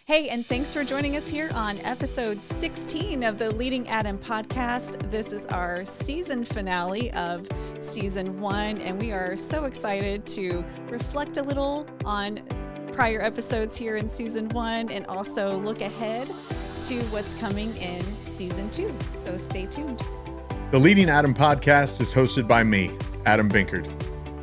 Hey, and thanks for joining us here on episode 16 of the Leading Adam podcast. This is our season finale of season 1, and we are so excited to reflect a little on prior episodes here in season 1 and also look ahead to what's coming in season 2. So stay tuned. The Leading Adam podcast is hosted by me, Adam Binkerd.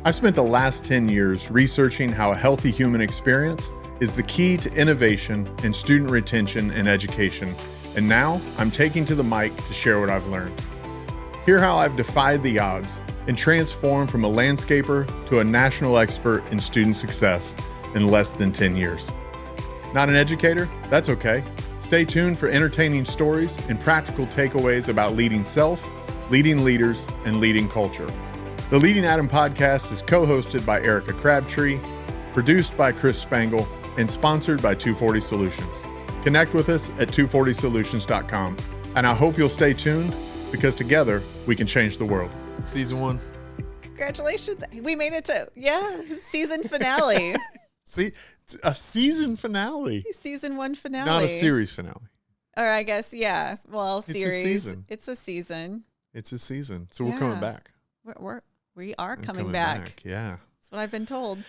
I've spent the last 10 years researching how a healthy human experience is the key to innovation and student retention in education, and now I'm taking to the mic to share what I've learned. Hear how I've defied the odds and transformed from a landscaper to a national expert in student success in less than 10 years. Not an educator? That's okay. Stay tuned for entertaining stories and practical takeaways about leading self, leading leaders, and leading culture. The Leading Adam podcast is co-hosted by Erika Crabtree, produced by Chris Spangle, and sponsored by 240 Solutions. Connect with us at 240solutions.com. And I hope you'll stay tuned because together we can change the world. Season 1. Congratulations. We made it to, season finale. See, a season finale. Season 1 finale. Not a series finale. Or I guess, yeah. Well, series. It's a season. It's a season. It's a season. So we're coming back. We are coming back. Yeah. That's what I've been told.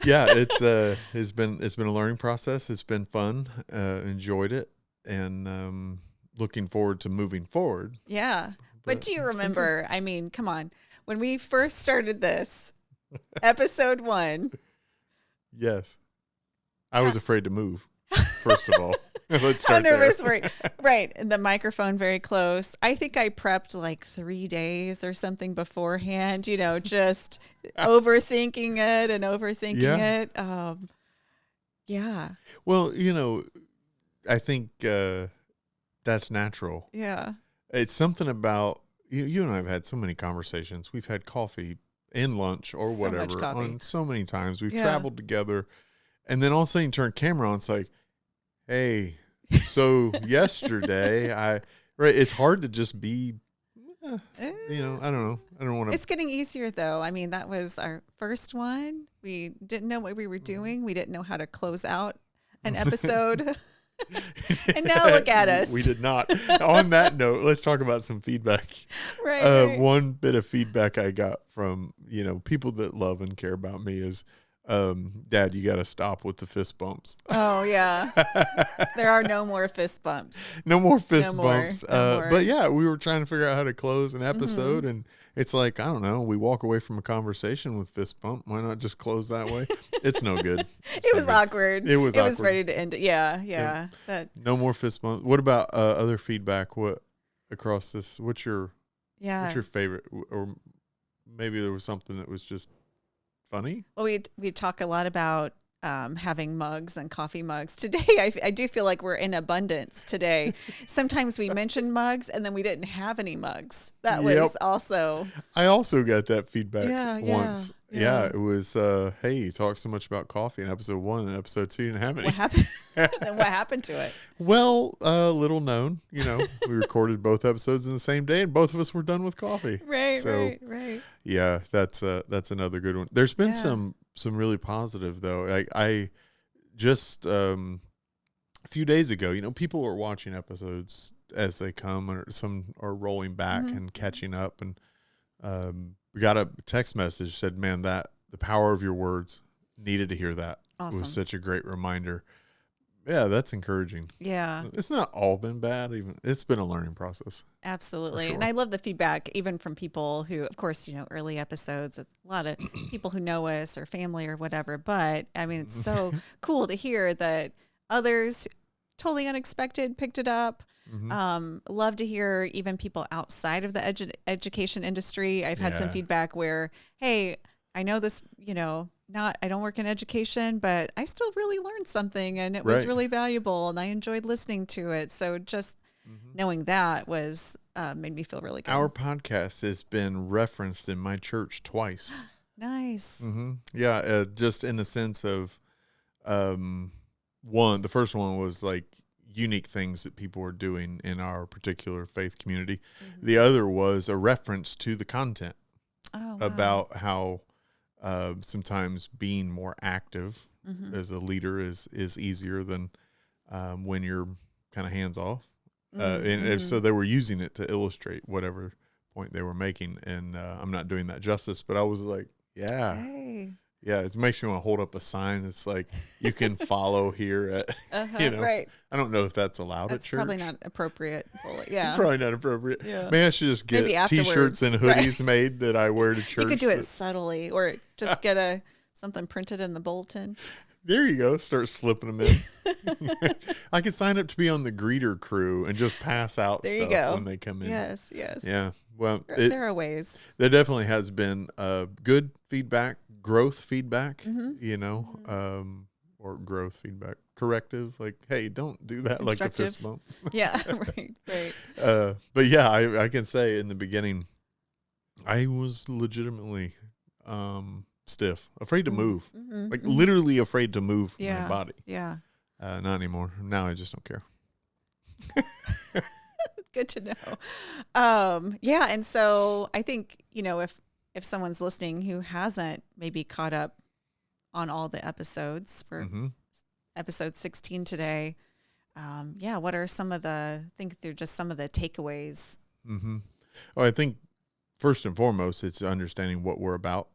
Yeah, it's been a learning process. It's been fun. Enjoyed it, and looking forward to moving forward. Yeah, but do you remember? I mean, come on, when we first started this, episode 1. Yes, I was afraid to move. First of all, let's how start nervous there. were you? Right, and the microphone very close. I think I prepped like 3 days or something beforehand. You know, just overthinking it and overthinking it. Yeah. Well, you know, I think that's natural. Yeah. It's something about you and I have had so many conversations. We've had coffee and lunch or So whatever much coffee. on so many times. We've traveled together, and then all of a sudden you turn camera on. It's like, hey, so yesterday it's hard to just be, I don't know. I don't want to. It's getting easier though. I mean, that was our first one. We didn't know what we were doing. We didn't know how to close out an episode. And now look at us. We did not. On that note, let's talk about some feedback. Right. One bit of feedback I got from, people that love and care about me is, Dad, you got to stop with the fist bumps. Oh, yeah. There are no more fist bumps. No more fist bumps. No more. But yeah, we were trying to figure out how to close an episode. And it's like, I don't know, we walk away from a conversation with fist bump. Why not just close that way? It's no good. It was awkward. It was awkward. It was ready to end it. Yeah. No more fist bumps. What about other feedback? What across this? What's your favorite? Or maybe there was something that was just funny? Well, we talk a lot about having mugs and coffee mugs. Today, I do feel like we're in abundance today. Sometimes we mention mugs and then we didn't have any mugs. That was also. I also got that feedback once. Yeah. It was, hey, you talk so much about coffee in episode 1 and episode 2 you didn't have any. What happened? Then what happened to it? Well, little known, we recorded both episodes in the same day and both of us were done with coffee. Right. Yeah, that's another good one. There's been some really positive though. I just a few days ago, people are watching episodes as they come, or some are rolling back and catching up, and we got a text message said, "Man, the power of your words, needed to hear that. Awesome. It was such a great reminder." Yeah, that's encouraging. Yeah. It's not all been bad. It's been a learning process. Absolutely. Sure. And I love the feedback, even from people who, of course, early episodes, a lot of people who know us or family or whatever. But I mean, it's so cool to hear that others totally unexpected picked it up. Love to hear even people outside of the education industry. I've had some feedback where, hey, I know this, I don't work in education, but I still really learned something and it was really valuable and I enjoyed listening to it. So just knowing that was, made me feel really good. Our podcast has been referenced in my church twice. Nice. Yeah. Just in the sense of, the first one was like unique things that people were doing in our particular faith community. The other was a reference to the content about how, sometimes being more active as a leader is easier than when you're kind of hands off. And so they were using it to illustrate whatever point they were making. And I'm not doing that justice, but I was like, yeah. Hey. Yeah, it makes me want to hold up a sign. It's like, you can follow here at, Right. I don't know if that's allowed That's at church. probably not appropriate. Yeah. Probably not appropriate. Yeah. Maybe I should just get T-shirts and hoodies made that I wear to church. You could do it subtly, or just get something printed in the bulletin. There you go. Start slipping them in. I could sign up to be on the greeter crew and just pass out stuff when they come in. Yes. Yeah. Well, there are ways. There definitely has been good feedback, growth feedback, or growth feedback, corrective. Like, hey, don't do that, like the fist bump. Yeah, right. But yeah, I can say in the beginning, I was legitimately stiff, afraid to move, like literally afraid to move my body. Yeah. Not anymore. Now I just don't care. Good to know. Yeah. And so I think, if someone's listening who hasn't maybe caught up on all the episodes for episode 16 today, what are some of I think they're just some of the takeaways. Well, I think first and foremost, it's understanding what we're about,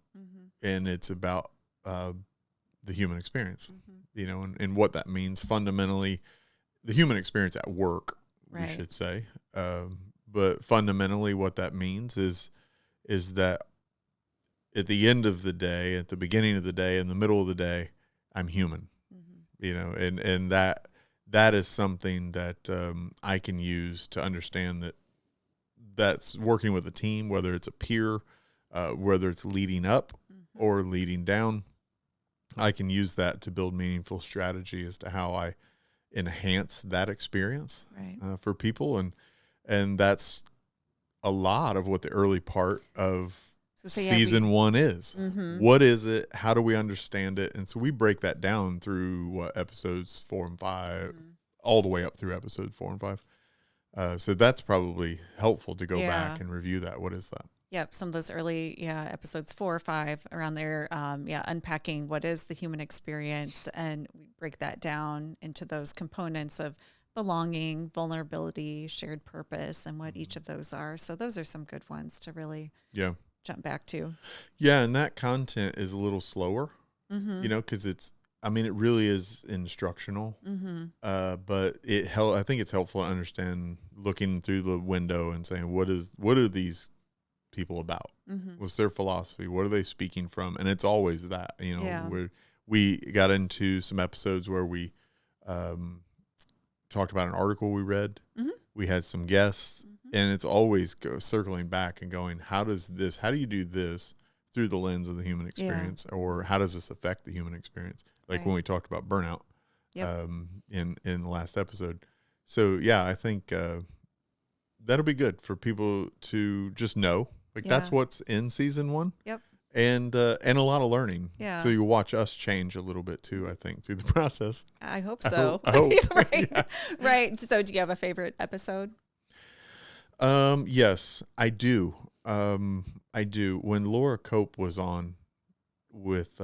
and it's about the human experience, and what that means fundamentally, the human experience at work, we should say. But fundamentally what that means is that at the end of the day, at the beginning of the day, in the middle of the day, I'm human, and that is something that I can use to understand that's working with a team, whether it's a peer, whether it's leading up or leading down. I can use that to build meaningful strategy as to how I enhance that experience for people. And that's a lot of what the early part of season 1 is. What is it? How do we understand it? And so we break that down through episodes 4 and 5, all the way up through episode 4 and 5. So that's probably helpful to go back and review that. What is that? Yep. Some of those early, episodes 4 or 5 around there. Unpacking what is the human experience. And we break that down into those components of belonging, vulnerability, shared purpose, and what each of those are. So those are some good ones to really jump back to. Yeah. And that content is a little slower, because it really is instructional. But I think it's helpful to understand, looking through the window and saying, what are these people about? What's their philosophy? What are they speaking from? And it's always that, we got into some episodes where we talked about an article we read. We had some guests, and it's always circling back and going, how do you do this through the lens of the human experience, or how does this affect the human experience? Like when we talked about burnout in the last episode. So I think that'll be good for people to just know, that's what's in season 1. And a lot of learning. So you watch us change a little bit too, I think, through the process. I hope so. I hope. Right. So do you have a favorite episode? Yes, I do. I do. When Laura Cope was on with,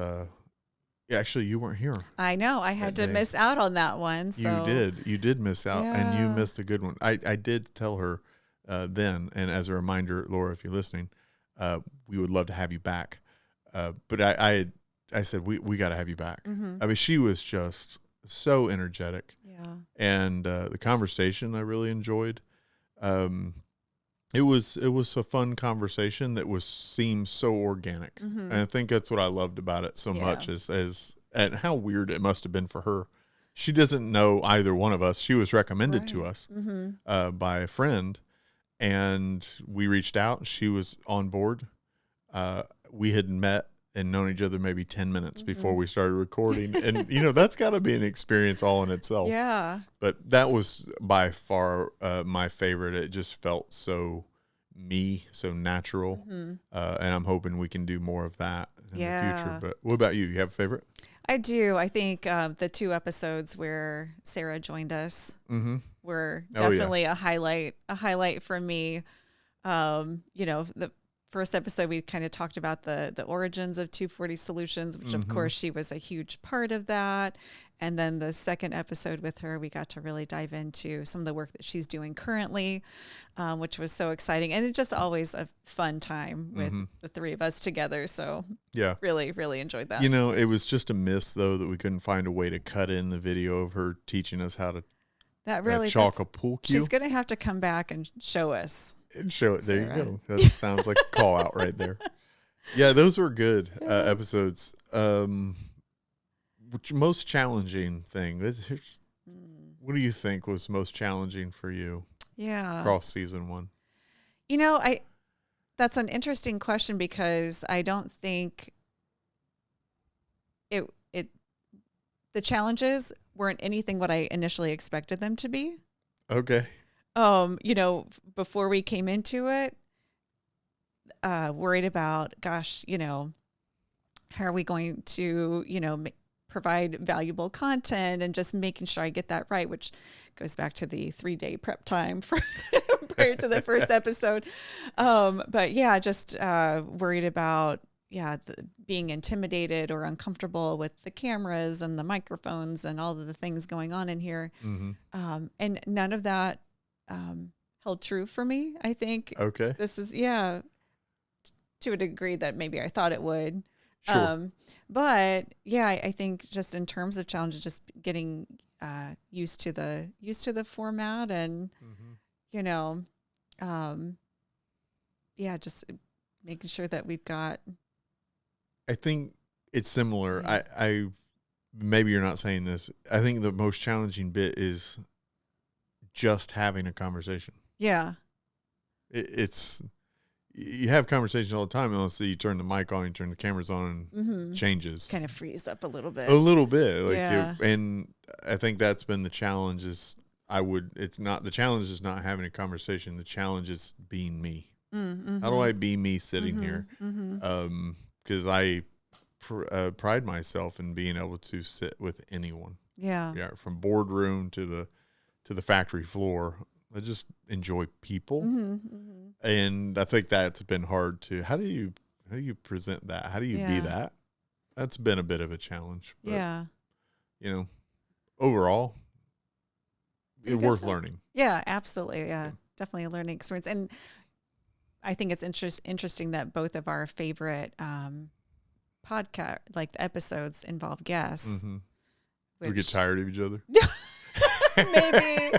actually you weren't here. I know. I had to miss out on that one. So. You did miss out, and you missed a good one. I did tell her then, and as a reminder, Laura, if you're listening, we would love to have you back. But I said, we got to have you back. I mean, she was just so energetic. And the conversation I really enjoyed. It was a fun conversation that seemed so organic. And I think that's what I loved about it so much and how weird it must have been for her. She doesn't know either one of us. She was recommended to us by a friend, and we reached out, and she was on board. We had met and known each other maybe 10 minutes before we started recording. And, that's got to be an experience all in itself. Yeah. But that was by far my favorite. It just felt so so natural. And I'm hoping we can do more of that in the future. But what about you? You have a favorite? I do. I think the 2 episodes where Sarah joined us were definitely a highlight for me. The first episode, we kind of talked about the origins of 240 Solutions, which of course she was a huge part of that. And then the second episode with her, we got to really dive into some of the work that she's doing currently, which was so exciting. And it's just always a fun time with the three of us together. So yeah, really, really enjoyed that. It was just a miss, though, that we couldn't find a way to cut in the video of her teaching us how to chalk a pool cue. She's going to have to come back and show us. And show it. There you go. That sounds like a call out right there. Yeah, those were good episodes. Which most challenging thing? What do you think was most challenging for you? Yeah, across season 1. That's an interesting question because I don't think the challenges weren't anything what I initially expected them to be. Okay. Before we came into it, worried about, gosh, how are we going to, provide valuable content and just making sure I get that right, which goes back to the 3-day prep time prior to the first episode. But yeah, just worried about, being intimidated or uncomfortable with the cameras and the microphones and all of the things going on in here. And none of that held true for me, I think. Okay. This is, to a degree that maybe I thought it would. Sure. But yeah, I think just in terms of challenges, just getting used to the format and just making sure that we've got. I think it's similar. I maybe you're not saying this. I think the most challenging bit is just having a conversation. Yeah. It's. You have conversations all the time unless you turn the mic on, you turn the cameras on, and changes. Kind of freeze up a little bit. A little bit. And I think that's been the challenge it's not, the challenge is not having a conversation. The challenge is being me. How do I be me sitting here? Because I pride myself in being able to sit with anyone. Yeah. Yeah. From boardroom to the factory floor. I just enjoy people. And I think that's been hard to, how do you present that? How do you be that? That's been a bit of a challenge. But, overall, it's worth learning. Yeah, absolutely. Yeah, definitely a learning experience. And I think it's interesting that both of our favorite podcast, like the episodes, involve guests. We get tired of each other.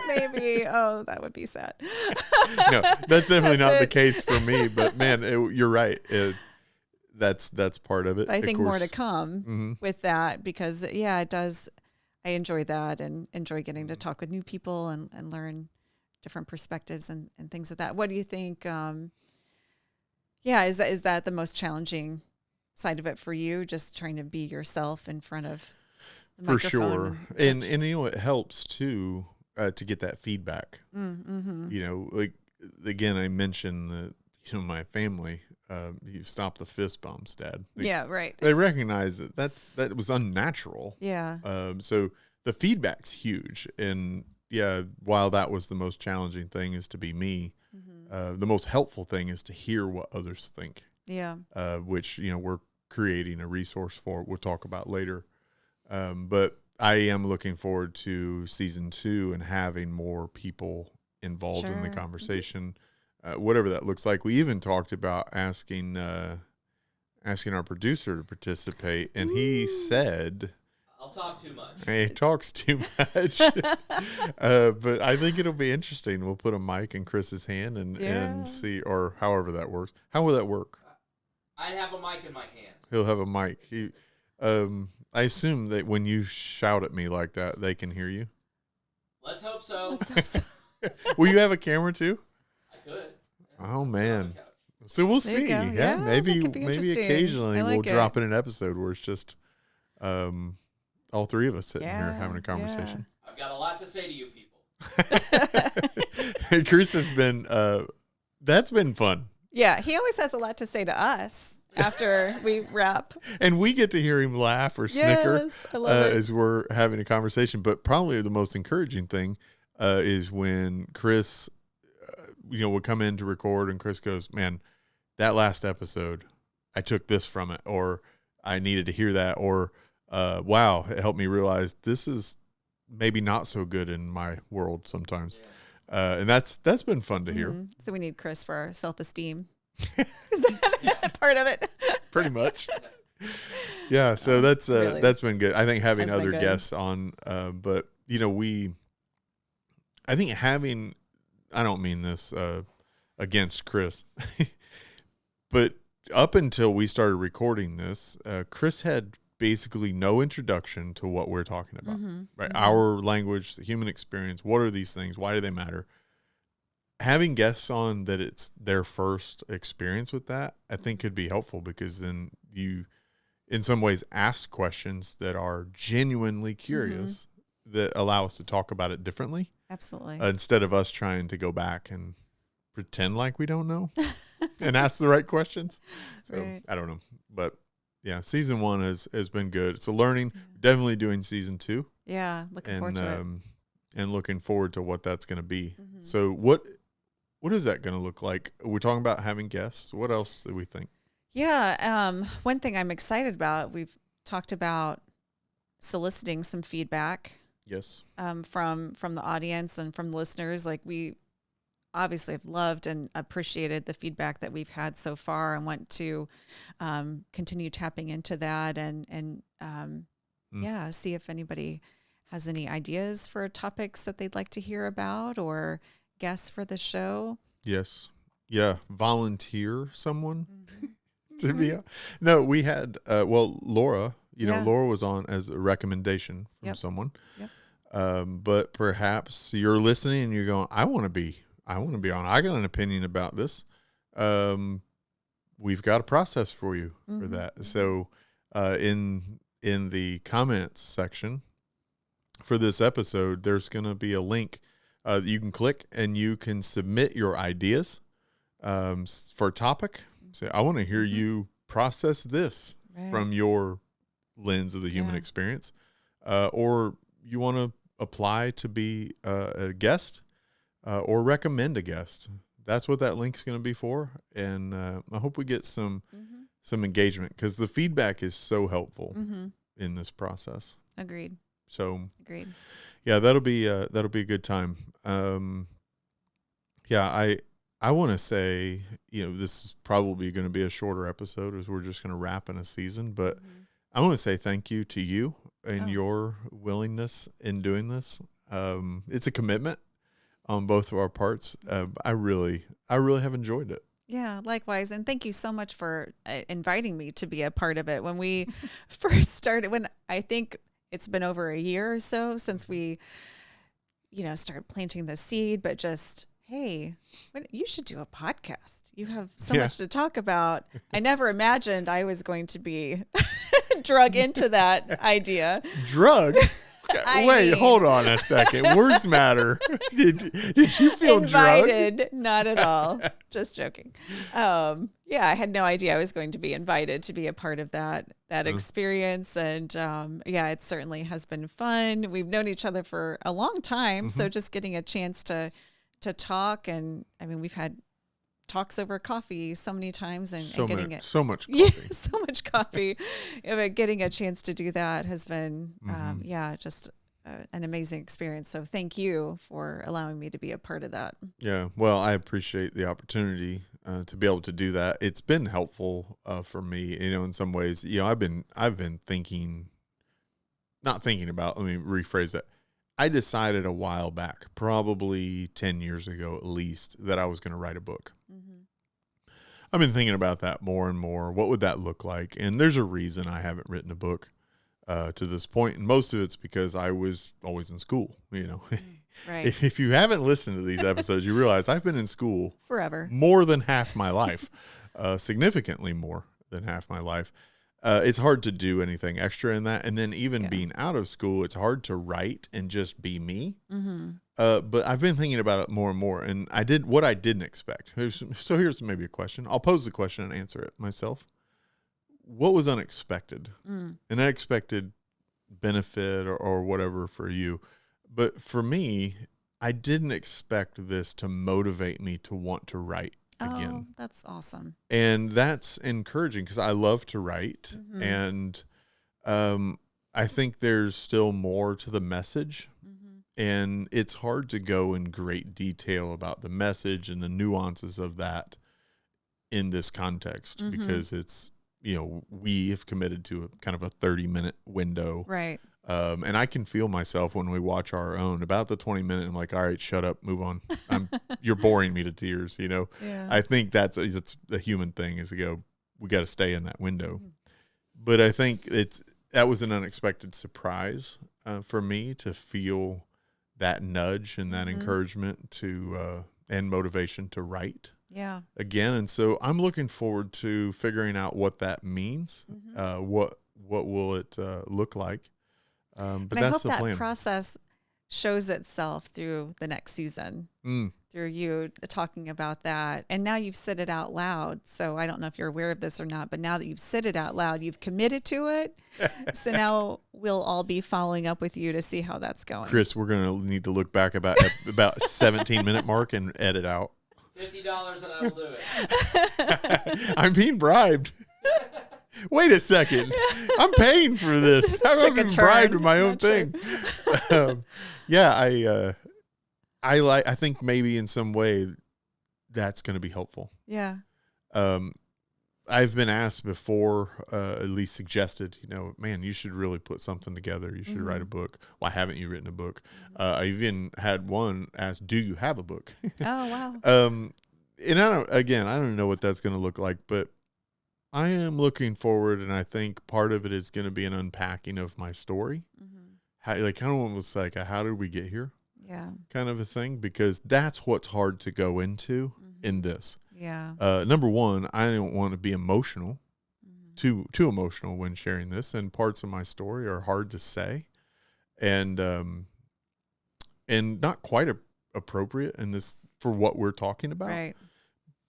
Maybe. Oh, that would be sad. No, that's definitely not the case for me. But man, you're right. That's part of it. But I think more to come with that because it does. I enjoy that and enjoy getting to talk with new people and learn different perspectives and things like that. What do you think? Is that the most challenging side of it for you? Just trying to be yourself in front of. For sure. And it helps too to get that feedback. Like again, I mentioned that my family, you stop the fist bumps, Dad. Right. They recognize that was unnatural. Yeah. So the feedback's huge. And while that was the most challenging thing is to be me, the most helpful thing is to hear what others think. Yeah. Which, we're creating a resource for, we'll talk about later. But I am looking forward to season 2 and having more people involved in the conversation, whatever that looks like. We even talked about asking our producer to participate, and he said, "I'll talk too much." He talks too much, but I think it'll be interesting. We'll put a mic in Chris's hand and see, or however that works. How will that work? I'd have a mic in my hand. He'll have a mic. I assume that when you shout at me like that, they can hear you. Let's hope so. Will you have a camera too? I could. Oh man. So we'll see. Yeah, maybe occasionally we'll drop in an episode where it's just all three of us sitting here having a conversation. I've got a lot to say to you people. Chris has been that's been fun. Yeah, he always has a lot to say to us after we wrap. And we get to hear him laugh or snicker I love it. as we're having a conversation. But probably the most encouraging thing is when Chris, would come in to record and Chris goes, man, that last episode, I took this from it, or I needed to hear that, or wow, it helped me realize this is maybe not so good in my world sometimes. And that's been fun to hear. So we need Chris for our self-esteem. Is that part of it? Pretty much. Yeah. So that's been good. I think having other guests on, but I think having, I don't mean this, against Chris, but up until we started recording this, Chris had basically no introduction to what we're talking about, right? Our language, the human experience. What are these things? Why do they matter? Having guests on that it's their first experience with that, I think could be helpful, because then you, in some ways, ask questions that are genuinely curious that allow us to talk about it differently. Absolutely. Instead of us trying to go back and pretend like we don't know and ask the right questions. So right. I don't know, but yeah, season 1 has been good. It's a learning. Definitely doing season 2. Yeah, looking forward to it. And looking forward to what that's going to be. So what is that going to look like? We're talking about having guests. What else do we think? Yeah, one thing I'm excited about, we've talked about soliciting some feedback. Yes. From the audience and from the listeners. Like, we obviously have loved and appreciated the feedback that we've had so far, and want to continue tapping into that and see if anybody has any ideas for topics that they'd like to hear about or guests for the show. Yes. Yeah. Volunteer someone to be on. No, we had, Laura, Laura was on as a recommendation from someone. Yep. But perhaps you're listening and you're going, I want to be on. I got an opinion about this. We've got a process for you for that. So, in the comments section for this episode, there's going to be a link that you can click, and you can submit your ideas for a topic. Say, I want to hear you process this from your lens of the human experience, or you want to apply to be a guest, or recommend a guest. That's what that link's going to be for. And I hope we get some engagement, because the feedback is so helpful in this process. Agreed. So yeah, that'll be a good time. I want to say, this is probably going to be a shorter episode, as we're just going to wrap in a season, but I want to say thank you to you and your willingness in doing this. It's a commitment on both of our parts. I really have enjoyed it. Yeah, likewise. And thank you so much for inviting me to be a part of it. When we first started, I think it's been over a year or so since we, started planting the seed, but just, hey, you should do a podcast. You have so much to talk about. I never imagined I was going to be drug into that idea. Drug? Wait, hold on a second. Words matter. Did you feel invited? Drugged? Not at all. Just joking. I had no idea I was going to be invited to be a part of that experience. And it certainly has been fun. We've known each other for a long time. So just getting a chance to talk, and I mean, we've had talks over coffee so many times, and getting it so much coffee. Yeah, so much coffee. But getting a chance to do that has been just an amazing experience. So thank you for allowing me to be a part of that. Yeah, well, I appreciate the opportunity to be able to do that. It's been helpful for me, in some ways. I've been thinking, not thinking about. Let me rephrase that. I decided a while back, probably 10 years ago at least, that I was going to write a book. I've been thinking about that more and more. What would that look like? And there's a reason I haven't written a book to this point. And most of it's because I was always in school, Right. If you haven't listened to these episodes, you realize I've been in school forever, more than half my life, significantly more than half my life. It's hard to do anything extra in that. And then even being out of school, it's hard to write and just be me. But I've been thinking about it more and more, and I did what I didn't expect. So here's maybe a question. I'll pose the question and answer it myself. What was unexpected? An unexpected benefit or whatever for you. But for me, I didn't expect this to motivate me to want to write again. Oh, that's awesome. And that's encouraging, because I love to write. And I think there's still more to the message. Mm-hmm. And it's hard to go in great detail about the message and the nuances of that in this context, Mm-hmm. because it's, we have committed to a kind of a 30-minute window. Right. And I can feel myself when we watch our own about the 20-minute. I'm like, all right, shut up, move on. You're boring me to tears. Yeah. I think that's the human thing, is to go, we got to stay in that window. Mm-hmm. But I think that was an unexpected surprise for me to feel that nudge and that Mm-hmm. encouragement to and motivation to write Yeah. again. And so I'm looking forward to figuring out what that means. Mm-hmm. What will it look like? But And I that's hope the that plan. process shows itself through the next season, through you talking about that. And now you've said it out loud. So I don't know if you're aware of this or not, but now that you've said it out loud, you've committed to it. So now we'll all be following up with you to see how that's going. Chris, we're going to need to look back about 17-minute mark and edit out. $50 and I will do it. I'm being bribed. Wait a second. I'm paying for this. I'm being bribed with my own thing. I think maybe in some way that's going to be helpful. Yeah. I've been asked before, at least suggested, man, you should really put something together. You should Mm-hmm. write a book. Why haven't you written a book? I even had one ask, do you have a book? Oh, wow. And I don't know what that's going to look like, but I am looking forward, and I think part of it is going to be an unpacking of my story. Mm-hmm. Kind of almost like a how did we get here Yeah. kind of a thing, because that's what's hard to go into in this. Yeah. Number one, I don't want to be emotional, Mm-hmm. too emotional when sharing this, and parts of my story are hard to say, and not quite appropriate in this for what we're talking about. Right.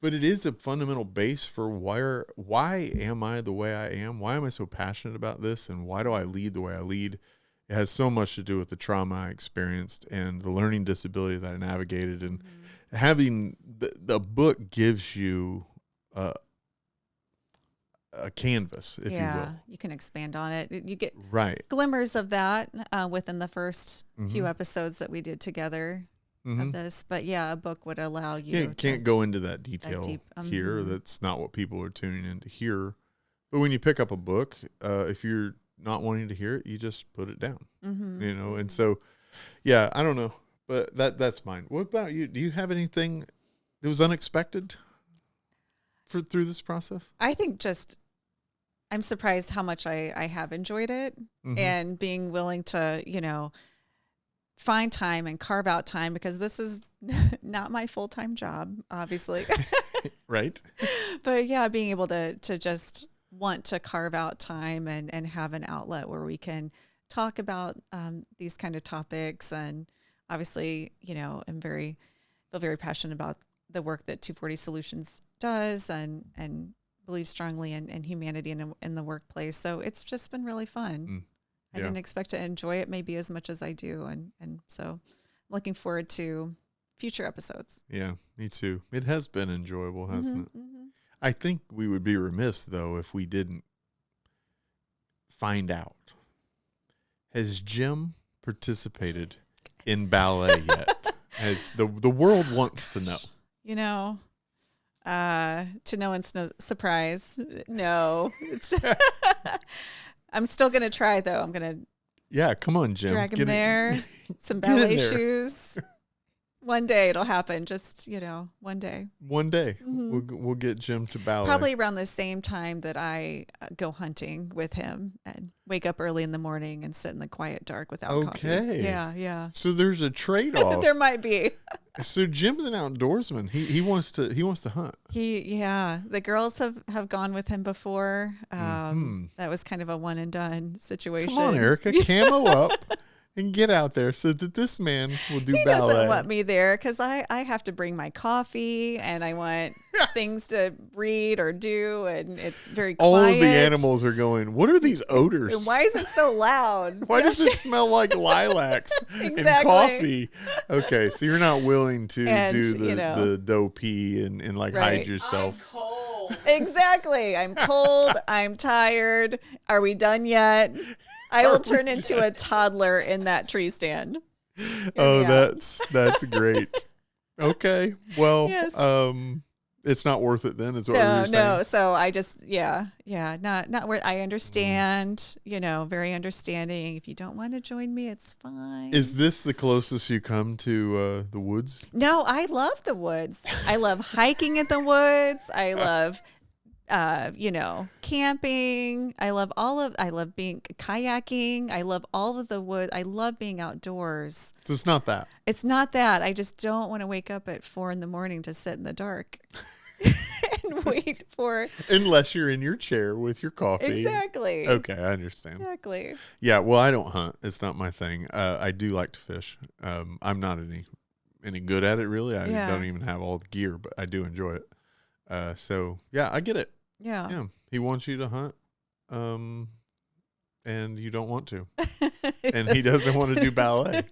But it is a fundamental base for why am I the way I am? Why am I so passionate about this? And why do I lead the way I lead? It has so much to do with the trauma I experienced and the learning disability that I navigated. And having the book gives you a canvas, if you will. You can expand on it. You get Right. glimmers of that within the first few Mhm. episodes that we did together of Mhm. this. But yeah, a book would allow you Yeah, to can't go into that detail deep. here. Mhm. That's not what people are tuning in to hear. But when you pick up a book, if you're not wanting to hear it, you just put it down. Mm-hmm. And so, yeah, I don't know, but that's mine. What about you? Do you have anything that was unexpected through this process? I think I'm surprised how much I have enjoyed it, Mhm. and being willing to, find time and carve out time, because this is not my full-time job, obviously. Right. But yeah, being able to just want to carve out time and have an outlet where we can talk about these kind of topics. And obviously, feel very passionate about the work that 240 Solutions does, and believe strongly in humanity and in the workplace. So it's just been really fun. I Yeah. didn't expect to enjoy it maybe as much as I do. And so looking forward to future episodes. Yeah, me too. It has been enjoyable, hasn't it? Mm-hmm. I think we would be remiss, though, if we didn't find out. Has Jim participated in ballet yet? As the world wants to know. To no one's surprise, no. I'm still going to try, though. I'm going to Yeah, come on, Jim. drag him there. Some Get in ballet there. shoes. One day it'll happen. Just, one day. One day Mhm. we'll get Jim to ballet. Probably around the same time that I go hunting with him and wake up early in the morning and sit in the quiet dark without coffee. Okay. Yeah. So there's a trade-off. There might be. So Jim's an outdoorsman. He wants to hunt. The girls have gone with him before. Mhm. That was kind of a one and done situation. Come on, Erika, camo up and get out there so that this man will do He ballet. doesn't want me there because I have to bring my coffee and I want things to read or do, and it's very quiet. All of the animals are going, what are these odors? And why is it so loud? Why does it smell like lilacs and Exactly. coffee? Okay, so you're not willing to And, do the dough pee and like Right. hide yourself. I'm cold. Exactly. I'm cold. I'm tired. Are we done yet? I will turn into a toddler in that tree stand. Oh, Yeah. that's great. Okay. Well, Yes. it's not worth it then, is what you're saying. No. So I just, not worth. I understand, very understanding. If you don't want to join me, it's fine. Is this the closest you come to the woods? No, I love the woods. I love hiking in the woods. I love, camping. I love being kayaking. I love all of the wood. I love being outdoors. So it's not that. It's not that. I just don't want to wake up at 4 a.m. to sit in the dark and wait for. Unless you're in your chair with your coffee. Exactly. Okay, I understand. Exactly. Yeah, well, I don't hunt. It's not my thing. I do like to fish. I'm not any good at it, really. I don't even have all the gear, but I do enjoy it. So, yeah, I get it. Yeah. He wants you to hunt, and you don't want to. And he doesn't want to do ballet.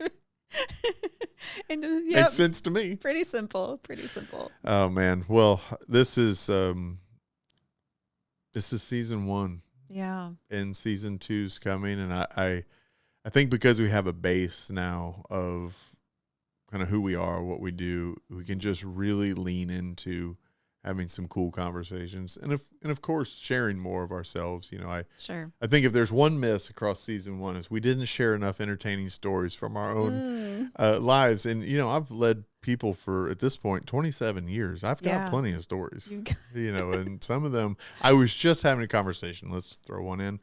And, Makes sense to me. Pretty simple. Oh, man. Well, this is season 1. Yeah. And season 2's coming. And I think because we have a base now of kind of who we are, what we do, we can just really lean into having some cool conversations, and of course sharing more of ourselves. I think if there's one miss across season 1 is we didn't share enough entertaining stories from our own lives. And I've led people for, at this point, 27 years. I've got plenty of stories. And some of them, I was just having a conversation. Let's throw one in.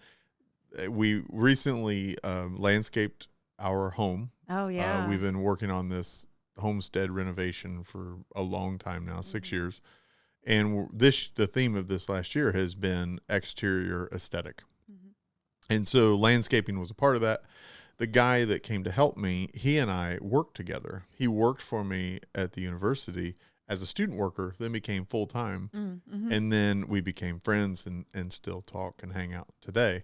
We recently landscaped our home. Oh yeah. We've been working on this homestead renovation for a long time now, 6 years. And the theme of this last year has been exterior aesthetic. Mm-hmm. And so landscaping was a part of that. The guy that came to help me, he and I worked together. He worked for me at the university as a student worker, then became full-time. Mm-hmm. And then we became friends and still talk and hang out today.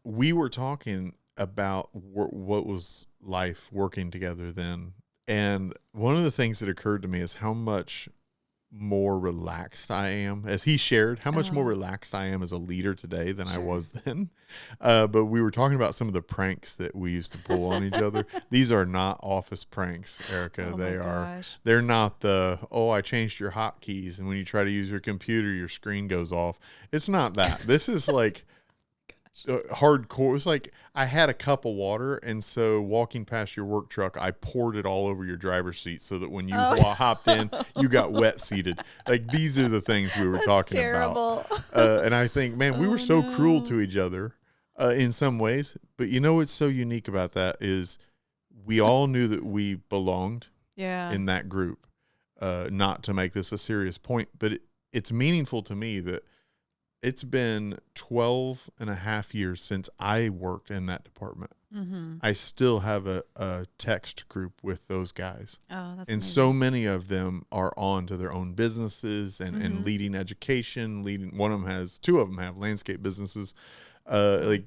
We were talking about what was life working together then. And one of the things that occurred to me is how much more relaxed I am, as he shared, how much more relaxed I am as a leader today than I was then. But we were talking about some of the pranks that we used to pull on each other. These are not office pranks, Erika. They're not I changed your hotkeys, and when you try to use your computer, your screen goes off. It's not that. This is like hardcore. It's like I had a cup of water, and so walking past your work truck, I poured it all over your driver's seat so that when you hopped in, you got wet seated. Like, these are the things we were talking about. And I think, man, we were so cruel to each other in some ways. But what's so unique about that is we all knew that we belonged in that group. Not to make this a serious point, but it's meaningful to me that it's been 12 and a half years since I worked in that department. Mm-hmm. I still have a text group with those guys. Oh, that's amazing. So many of them are on to their own businesses and leading education, two of them have landscape businesses. Like,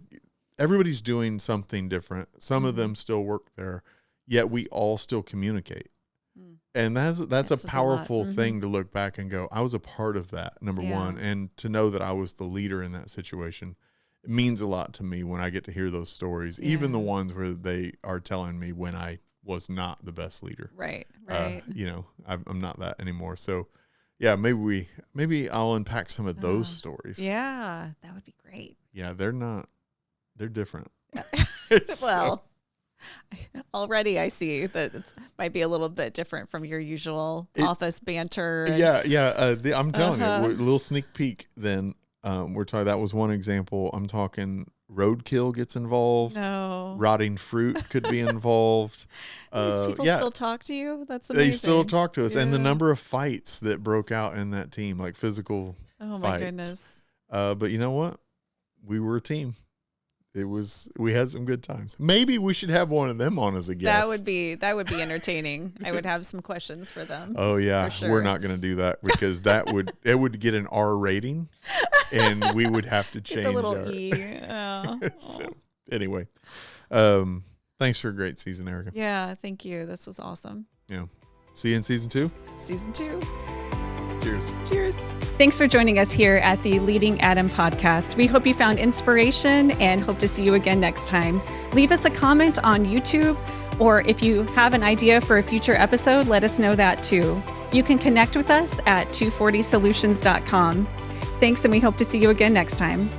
everybody's doing something different. Some of them still work there, yet we all still communicate. And that's a powerful thing to look back and go, I was a part of that, number one. And to know that I was the leader in that situation, it means a lot to me when I get to hear those stories, even the ones where they are telling me when I was not the best leader. Right. I'm not that anymore. So, yeah, maybe I'll unpack some of those stories. Yeah, that would be great. Yeah, they're different. Well, already I see that it might be a little bit different from your usual office banter. I'm telling you, a little sneak peek then. We're talking, that was one example. I'm talking roadkill gets involved. No. Rotting fruit could be involved. These people still talk to you? That's amazing. They still talk to us. And the number of fights that broke out in that team, like physical fights. My goodness. But you know what? We were a team. We had some good times. Maybe we should have one of them on as a guest. That would be entertaining. I would have some questions for them. Oh yeah, sure. We're not going to do that because it would get an R rating, and we would have to change the little E. So anyway, thanks for a great season, Erika. Yeah, thank you. This was awesome. Yeah, see you in season 2. Season 2. Cheers. Cheers. Thanks for joining us here at the Leading Adam podcast. We hope you found inspiration and hope to see you again next time. Leave us a comment on YouTube, or if you have an idea for a future episode, let us know that too. You can connect with us at 240solutions.com. Thanks, and we hope to see you again next time.